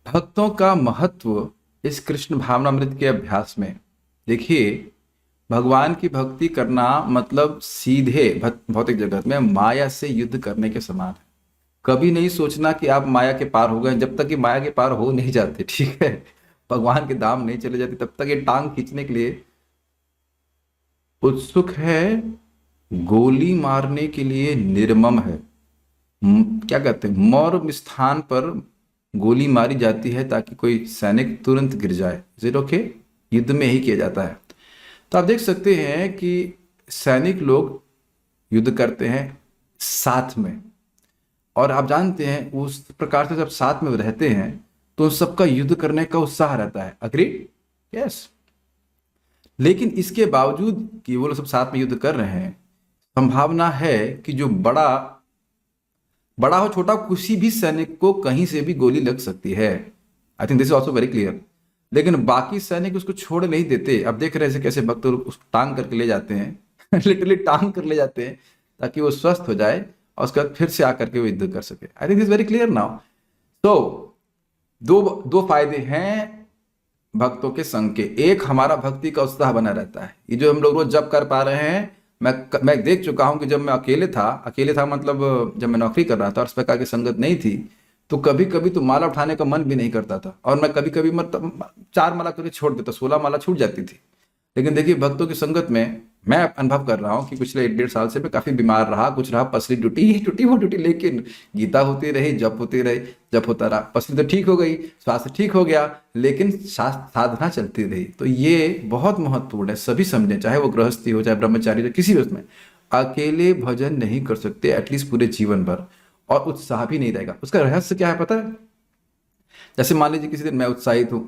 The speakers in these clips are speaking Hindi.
भक्तों का महत्व इस कृष्ण भावनामृत के अभ्यास में। देखिए, भगवान की भक्ति करना मतलब सीधे भौतिक जगत में माया से युद्ध करने के समान है। कभी नहीं सोचना कि आप माया के पार हो गए। जब तक कि माया के पार हो नहीं जाते, ठीक है, भगवान के धाम नहीं चले जाते, तब तक ये टांग खींचने के लिए उत्सुक है, गोली मारने के लिए निर्मम है। क्या कहते हैं, मौर्य स्थान पर गोली मारी जाती है ताकि कोई सैनिक तुरंत गिर जाए। Is it okay? युद्ध में ही किया जाता है। तो आप देख सकते हैं कि सैनिक लोग युद्ध करते हैं साथ में, और आप जानते हैं उस प्रकार से जब साथ में रहते हैं तो उन सबका युद्ध करने का उत्साह रहता है। अग्री? यस। लेकिन इसके बावजूद कि वो लोग सब साथ में युद्ध कर रहे हैं, संभावना है कि जो बड़ा बड़ा हो छोटा, किसी भी सैनिक को कहीं से भी गोली लग सकती है। I think this is also very clear. लेकिन बाकी सैनिक उसको छोड़ नहीं देते। अब देख रहे हैं कैसे भक्त लोग उसको टांग करके ले जाते हैं लिटरली टांग कर ले जाते हैं ताकि वो स्वस्थ हो जाए और उसके बाद फिर से आकर के वो युद्ध कर सके। I think this very clear now. तो दो दो फायदे हैं भक्तों के संग के। एक, हमारा भक्ति का उत्साह बना रहता है। ये जो हम लोग रोज जप कर पा रहे हैं, मैं देख चुका हूं कि जब मैं अकेले था मतलब जब मैं नौकरी कर रहा था और इस प्रकार की संगत नहीं थी, तो कभी कभी तो माला उठाने का मन भी नहीं करता था, और मैं कभी कभी मतलब 4 माला करके छोड़ देता, 16 माला छूट जाती थी। लेकिन देखिए, भक्तों की संगत में मैं अनुभव कर रहा हूँ कि पिछले 1-1.5 साल से मैं काफी बीमार रहा, कुछ रहा, पसली टूटी, ये टूटी, वो टूटी, लेकिन गीता होती रही, जप होती रही, जप होता रहा, पसली तो ठीक हो गई, स्वास्थ्य ठीक हो गया, लेकिन साधना चलती रही। तो ये बहुत महत्वपूर्ण है, सभी समझें, चाहे वो गृहस्थी हो, चाहे ब्रह्मचारी हो, किसी भी उसमें अकेले भजन नहीं कर सकते एटलीस्ट पूरे जीवन भर, और उत्साह भी नहीं रहेगा। उसका रहस्य क्या है पता है? जैसे मान लीजिए किसी दिन मैं उत्साहित हूँ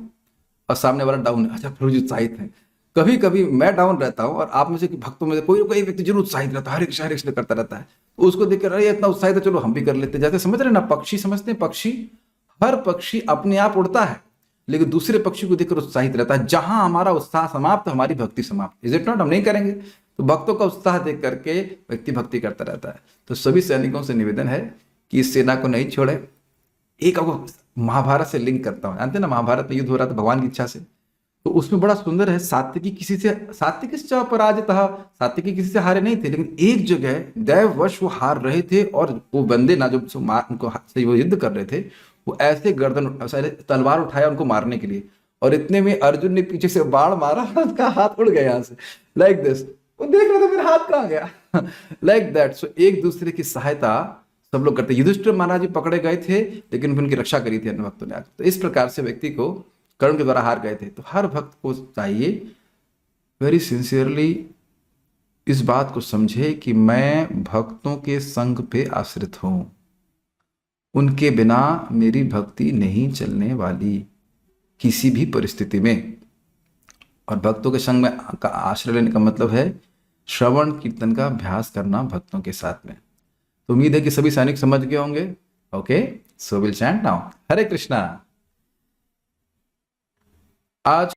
और सामने वाला डाउन है, अच्छा प्रभु जी उत्साहित है। कभी कभी मैं डाउन रहता हूँ और आप में से भक्तों में से कोई कोई व्यक्ति जरूर उत्साहित रहता है, हरे कृष्ण करता रहता है, तो उसको देखकर अरे इतना उत्साहित है, चलो हम भी कर लेते हैं। जैसे समझ रहे ना, पक्षी समझते हैं, पक्षी, हर पक्षी अपने आप उड़ता है लेकिन दूसरे पक्षी को देखकर उत्साहित रहता है। जहां हमारा उत्साह समाप्त, हमारी भक्ति समाप्त। Is it not? हम नहीं करेंगे। तो भक्तों का उत्साह देख करके व्यक्ति भक्ति करता रहता है। तो सभी सैनिकों से निवेदन है कि इस सेना को नहीं छोड़े। एक आपको महाभारत से लिंक करता हूँ, जानते हैं ना, महाभारत में युद्ध हो रहा था भगवान की इच्छा से, तो उसमें बड़ा सुंदर है, सात्विकी पराजितः, सात्विकी किसी से हारे नहीं थे, लेकिन एक जगह दैववश वो हार रहे थे, और वो बंदे ना जो उनको से वो युद्ध कर रहे थे, वो ऐसे ऐसे तलवार उठाया उनको मारने के लिए, और इतने में अर्जुन ने पीछे से बाण मारा और उसका हाथ उड़ गया यहाँ से, लाइक दिस। वो देख रहे थे मेरा हाथ कहाँ गया लाइक दैट। सो एक दूसरे की सहायता सब लोग करते। युधिष्ठिर महाराज जी पकड़े गए थे लेकिन उनकी रक्षा करी थी अन्य भक्तों ने आकर। तो इस प्रकार से व्यक्ति को कर्ण के द्वारा हार गए थे। तो हर भक्त को चाहिए वेरी सिंसियरली इस बात को समझे कि मैं भक्तों के संग पे आश्रित हूं, उनके बिना मेरी भक्ति नहीं चलने वाली किसी भी परिस्थिति में। और भक्तों के संग में का आश्रय लेने का मतलब है श्रवण कीर्तन का अभ्यास करना भक्तों के साथ में। तो उम्मीद है कि सभी सैनिक समझ गए होंगे। Okay, so will chant now. Hare Krishna. आज